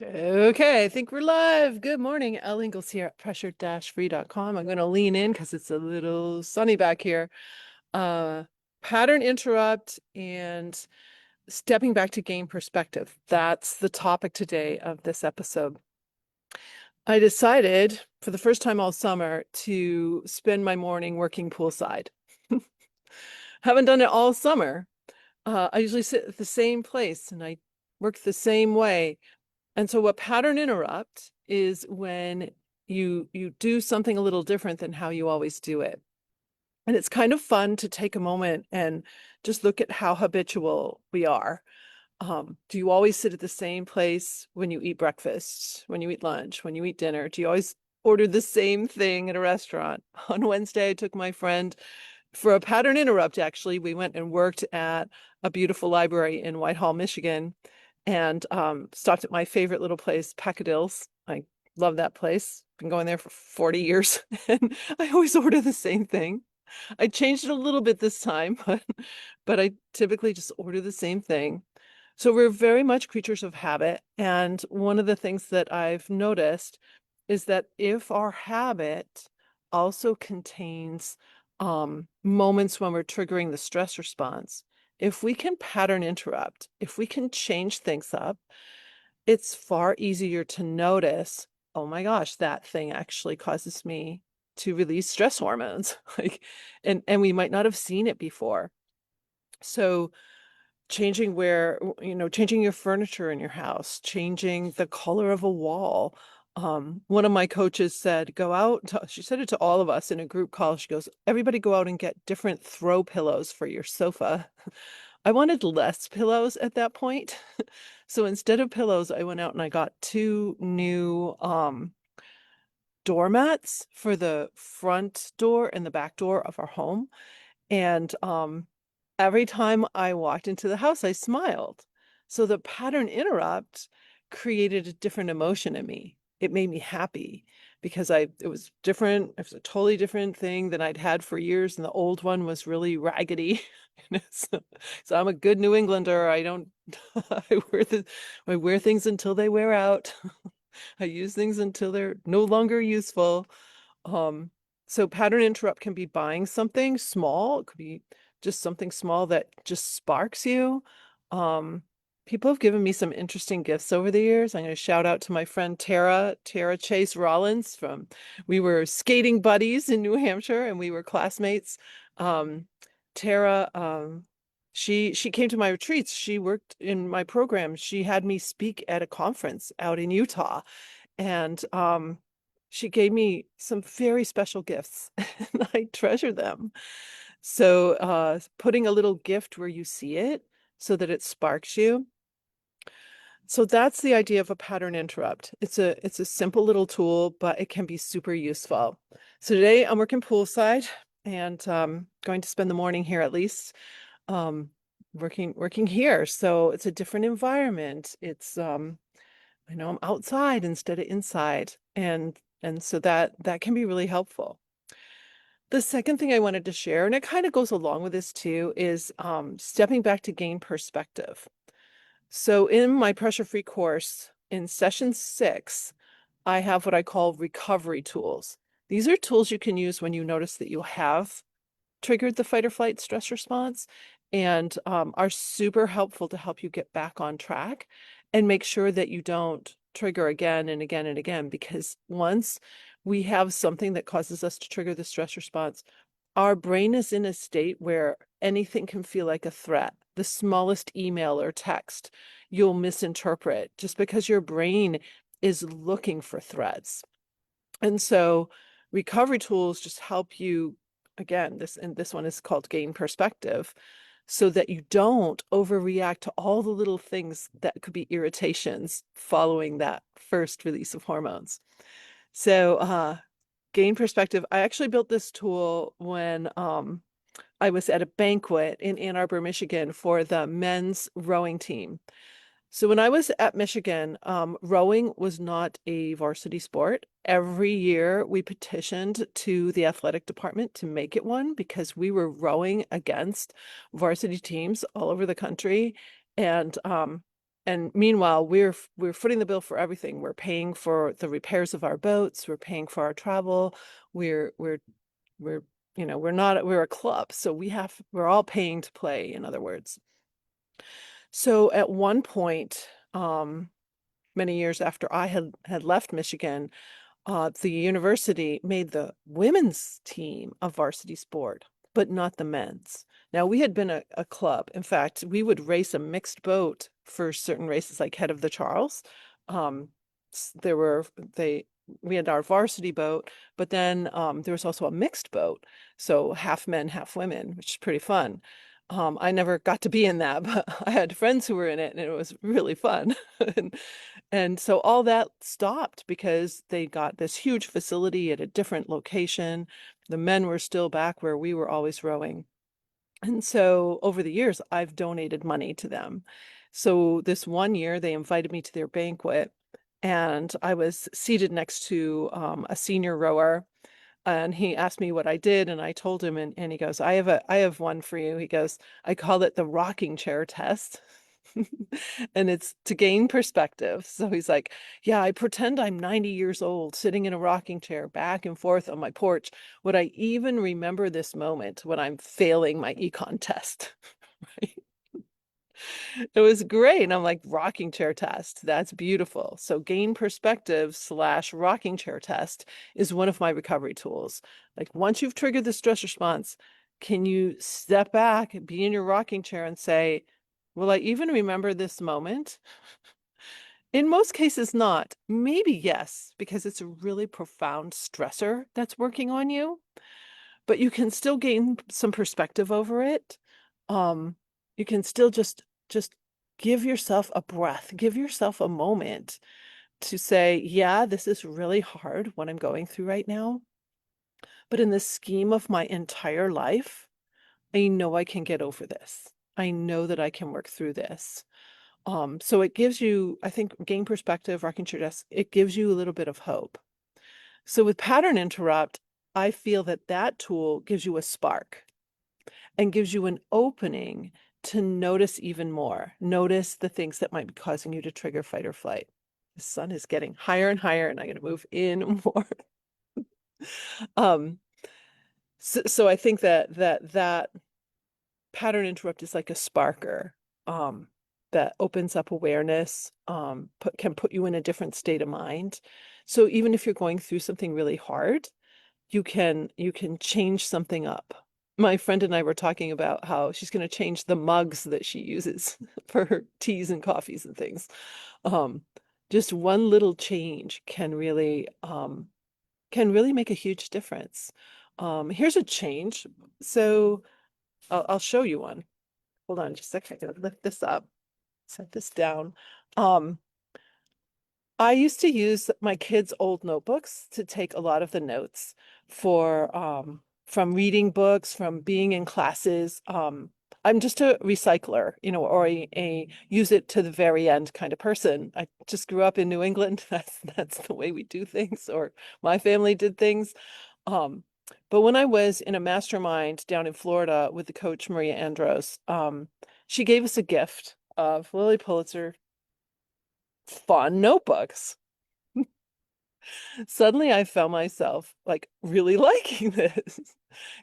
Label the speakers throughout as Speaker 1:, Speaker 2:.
Speaker 1: Okay, I think we're live. Good morning. Elle Ingalls here at pressure-free.com. I'm going to lean in because it's a little sunny back here. Uh, Pattern interrupt and stepping back to gain perspective. That's the topic today of this episode. I decided for the first time all summer to spend my morning working poolside. Haven't done it all summer. I usually sit at the same place and I work the same way. And so what pattern interrupt is when you do something a little different than how you always do it. And it's kind of fun to take a moment and just look at how habitual we are. Do you always sit at the same place when you eat breakfast, when you eat lunch, when you eat dinner? Do you always order the same thing at a restaurant? On Wednesday, I took my friend for a pattern interrupt, actually. We went and worked at a beautiful library in Whitehall, Michigan, and stopped at my favorite little place, Packadills. I love that place. Been going there for 40 years, and I always order the same thing. I changed it a little bit this time, but I typically just order the same thing. So we're very much creatures of habit. And one of the things that I've noticed is that if our habit also contains moments when we're triggering the stress response, if we can pattern interrupt, if we can change things up, it's far easier to notice, oh my gosh, that thing actually causes me to release stress hormones. Like, and we might not have seen it before. So changing changing your furniture in your house, changing the color of a wall. One of my coaches said, go out. She said it to all of us in a group call. She goes, everybody go out and get different throw pillows for your sofa. I wanted less pillows at that point. So instead of pillows, I went out and I got two new doormats for the front door and the back door of our home. And every time I walked into the house, I smiled. So the pattern interrupt created a different emotion in me. It made me happy because it was different. It was a totally different thing than I'd had for years. And the old one was really raggedy. So I'm a good New Englander. I don't, I wear things until they wear out. I use things until they're no longer useful. Um, so pattern interrupt can be buying something small. It could be just something small that just sparks you. Um, People have given me some interesting gifts over the years. I'm going to shout out to my friend Tara Chase Rollins we were skating buddies in New Hampshire and we were classmates. Um, Tara, she came to my retreats. She worked in my program. She had me speak at a conference out in Utah. And she gave me some very special gifts and I treasure them. So putting a little gift where you see it so that it sparks you. So that's the idea of a pattern interrupt. It's a simple little tool, but it can be super useful. So today I'm working poolside and going to spend the morning here at least um, working here. So it's a different environment. It's I know I'm outside instead of inside. And so that can be really helpful. The second thing I wanted to share, and it kind of goes along with this too, is stepping back to gain perspective. So in my pressure-free course, in session 6, I have what I call recovery tools. These are tools you can use when you notice that you have triggered the fight or flight stress response and are super helpful to help you get back on track and make sure that you don't trigger again and again and again. Because once we have something that causes us to trigger the stress response, our brain is in a state where anything can feel like a threat. The smallest email or text you'll misinterpret just because your brain is looking for threats. And so recovery tools just help you, again, this one is called gain perspective, so that you don't overreact to all the little things that could be irritations following that first release of hormones. So gain perspective, I actually built this tool when I was at a banquet in Ann Arbor, Michigan for the men's rowing team. So when I was at Michigan, rowing was not a varsity sport. Every year we petitioned to the athletic department to make it one because we were rowing against varsity teams all over the country. And And meanwhile, we're footing the bill for everything. We're paying for the repairs of our boats, we're paying for our travel, we're we're a club, so we're all paying to play, in other words. So at one point, many years after I had left Michigan, the university made the women's team a varsity sport, but not the men's. Now, we had been a club. In fact, we would race a mixed boat for certain races, like Head of the Charles. Um, there were they we had our varsity boat, but then there was also a mixed boat, so half men, half women, which is pretty fun. I never got to be in that, but I had friends who were in it, and it was really fun. And so all that stopped because they got this huge facility at a different location. The men were still back where we were always rowing. And so over the years, I've donated money to them. So this one year, they invited me to their banquet, and I was seated next to a senior rower, and he asked me what I did, and I told him, and he goes, I have one for you. He goes, I call it the rocking chair test. And it's to gain perspective. So he's like, yeah, I pretend I'm 90 years old sitting in a rocking chair back and forth on my porch. Would I even remember this moment when I'm failing my econ test? Right? It was great. And I'm like, rocking chair test. That's beautiful. So gain perspective slash rocking chair test is one of my recovery tools. Like once you've triggered the stress response, can you step back and be in your rocking chair and say, will I even remember this moment? In most cases, not. Maybe yes, because it's a really profound stressor that's working on you, but you can still gain some perspective over it. Um, you can still just give yourself a breath, give yourself a moment to say, yeah, this is really hard what I'm going through right now, but in the scheme of my entire life, I know I can get over this. I know that I can work through this. So it gives you, I think, gain perspective, rocking your desk, it gives you a little bit of hope. So with pattern interrupt, I feel that that tool gives you a spark and gives you an opening to notice even more. Notice the things that might be causing you to trigger fight or flight. The sun is getting higher and higher, and I'm going to move in more. um, so I think that pattern interrupt is like a sparker um, that opens up awareness, can put you in a different state of mind. So even if you're going through something really hard, you can change something up. My friend and I were talking about how she's going to change the mugs that she uses for her teas and coffees and things. Um, just one little change can really make a huge difference. Here's a change. So I'll show you one. Hold on just a second. I gotta lift this up, set this down. Um, I used to use my kids' old notebooks to take a lot of the notes for from reading books, from being in classes. I'm just a recycler, or a use it to the very end kind of person. I just grew up in New England. That's the way we do things, or my family did things. Um, but when I was in a mastermind down in Florida with the coach Maria Andros, she gave us a gift of Lily Pulitzer fun notebooks. Suddenly I found myself like really liking this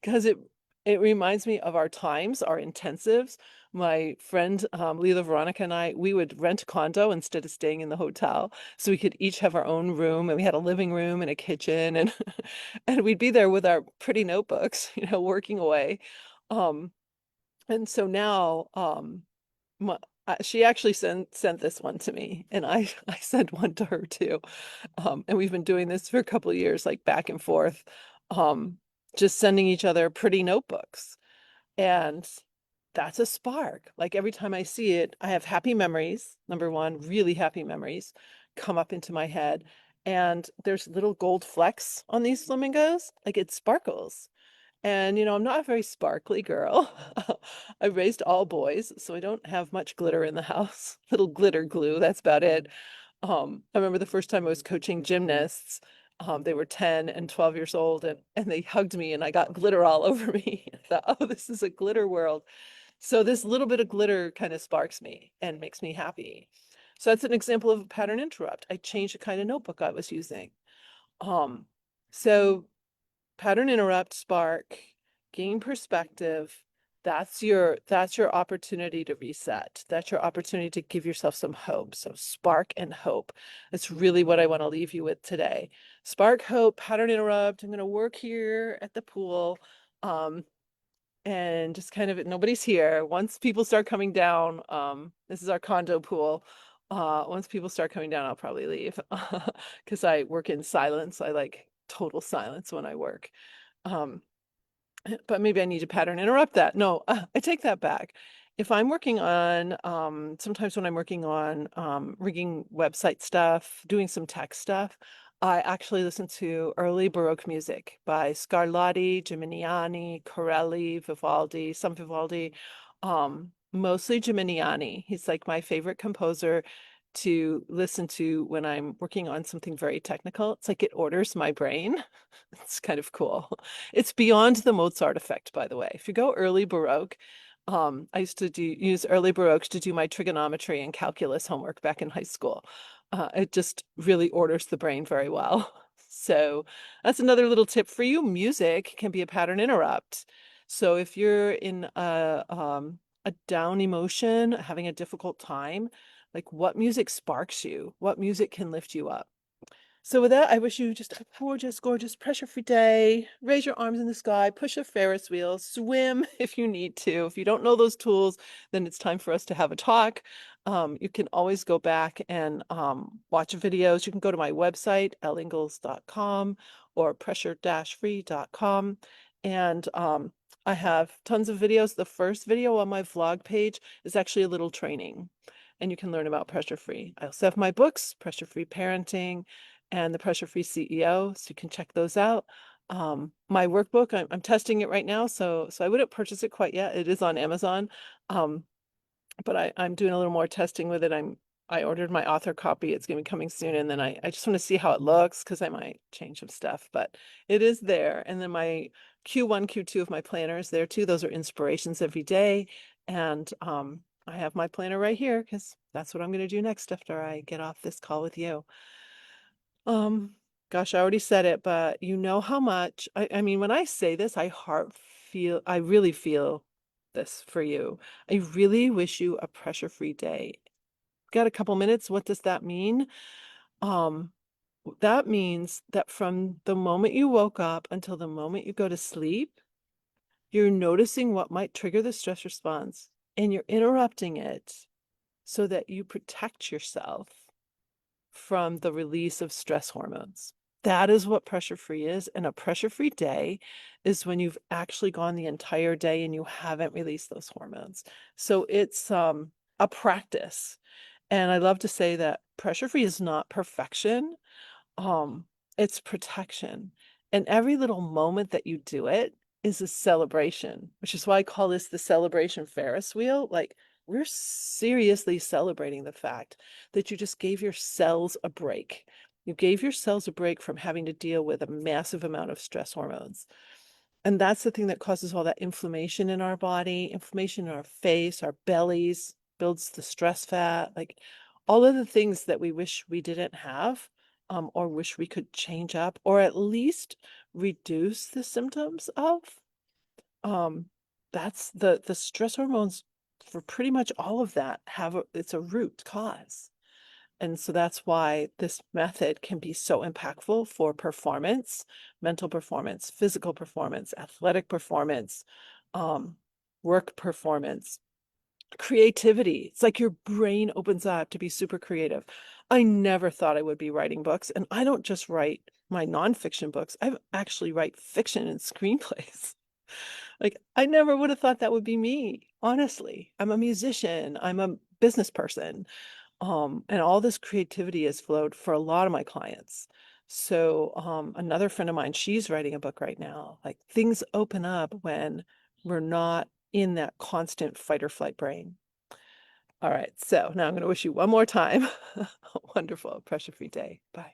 Speaker 1: because it reminds me of our times, our intensives. My friend Leela Veronica and we would rent a condo instead of staying in the hotel. So we could each have our own room, and we had a living room and a kitchen, and and we'd be there with our pretty notebooks, working away. Um, and so now my, she actually sent this one to me, and I sent one to her too. And we've been doing this for a couple of years, like back and forth, um, just sending each other pretty notebooks. And that's a spark. Like every time I see it, I have happy memories. Number one, really happy memories come up into my head. And there's little gold flecks on these flamingos. Like it sparkles. And, I'm not a very sparkly girl. I raised all boys, so I don't have much glitter in the house. Little glitter glue, that's about it. I remember the first time I was coaching gymnasts. They were 10 and 12 years old, and they hugged me, and I got glitter all over me. I thought, oh, this is a glitter world. So this little bit of glitter kind of sparks me and makes me happy. So that's an example of a pattern interrupt. I changed the kind of notebook I was using. Um, so pattern interrupt, spark, gain perspective. That's your opportunity to reset. That's your opportunity to give yourself some hope. So spark and hope. That's really what I want to leave you with today. Spark, hope, pattern interrupt. I'm going to work here at the pool. And just kind of nobody's here. Once people start coming down, this is our condo pool. Once people start coming down, I'll probably leave because I work in silence. I like total silence when I work. Um, but maybe I need to pattern interrupt that. No, I take that back. If I'm working on, sometimes when I'm working on rigging website stuff, doing some tech stuff, I actually listen to early Baroque music by Scarlatti, Gimignani, Corelli, Vivaldi, some Vivaldi, mostly Gimignani. He's like my favorite composer to listen to when I'm working on something very technical. It's like it orders my brain. It's kind of cool. It's beyond the Mozart effect, by the way. If you go early Baroque, I used to use early Baroque to do my trigonometry and calculus homework back in high school. It just really orders the brain very well. So that's another little tip for you. Music can be a pattern interrupt. So if you're in a down emotion, having a difficult time, like what music sparks you? What music can lift you up? So with that, I wish you just a gorgeous, gorgeous pressure-free day. Raise your arms in the sky, push a Ferris wheel, swim if you need to. If you don't know those tools, then it's time for us to have a talk. You can always go back and watch videos. You can go to my website, elingles.com or pressure-free.com. And I have tons of videos. The first video on my vlog page is actually a little training, and you can learn about pressure-free. I also have my books, Pressure-Free Parenting and the Pressure Free CEO, so you can check those out. My workbook, I'm testing it right now, so I wouldn't purchase it quite yet. It is on Amazon, but I'm doing a little more testing with it. I ordered my author copy. It's going to be coming soon, and then I just want to see how it looks because I might change some stuff, but it is there. And then my Q1, Q2 of my planner is there too. Those are inspirations every day, and I have my planner right here because that's what I'm going to do next after I get off this call with you. Um, Gosh, I already said it, but you know how much I mean, when I say this, I really feel this for you. I really wish you a pressure-free day. Got a couple minutes? What does that mean? Um, that means that from the moment you woke up until the moment you go to sleep, you're noticing what might trigger the stress response and you're interrupting it so that you protect yourself from the release of stress hormones. That is what pressure free is. And a pressure free day is when you've actually gone the entire day and you haven't released those hormones. So it's a practice. And I love to say that pressure free is not perfection. Um, it's protection. And every little moment that you do it is a celebration, which is why I call this the celebration Ferris wheel. Like we're seriously celebrating the fact that you just gave your cells a break. You gave your cells a break from having to deal with a massive amount of stress hormones. And that's the thing that causes all that inflammation in our body, inflammation in our face, our bellies, builds the stress fat, like all of the things that we wish we didn't have, or wish we could change up, or at least reduce the symptoms of. Um, that's the stress hormones for pretty much all of that it's a root cause. And so that's why this method can be so impactful for performance, mental performance, physical performance, athletic performance, um, work performance, creativity. It's like your brain opens up to be super creative. I never thought I would be writing books, and I don't just write my nonfiction books. I actually write fiction and screenplays. Like I never would have thought that would be me. Honestly, I'm a musician. I'm a business person. And all this creativity has flowed for a lot of my clients. So, another friend of mine, she's writing a book right now. Like things open up when we're not in that constant fight or flight brain. All right. So now I'm going to wish you one more time a wonderful pressure free day. Bye.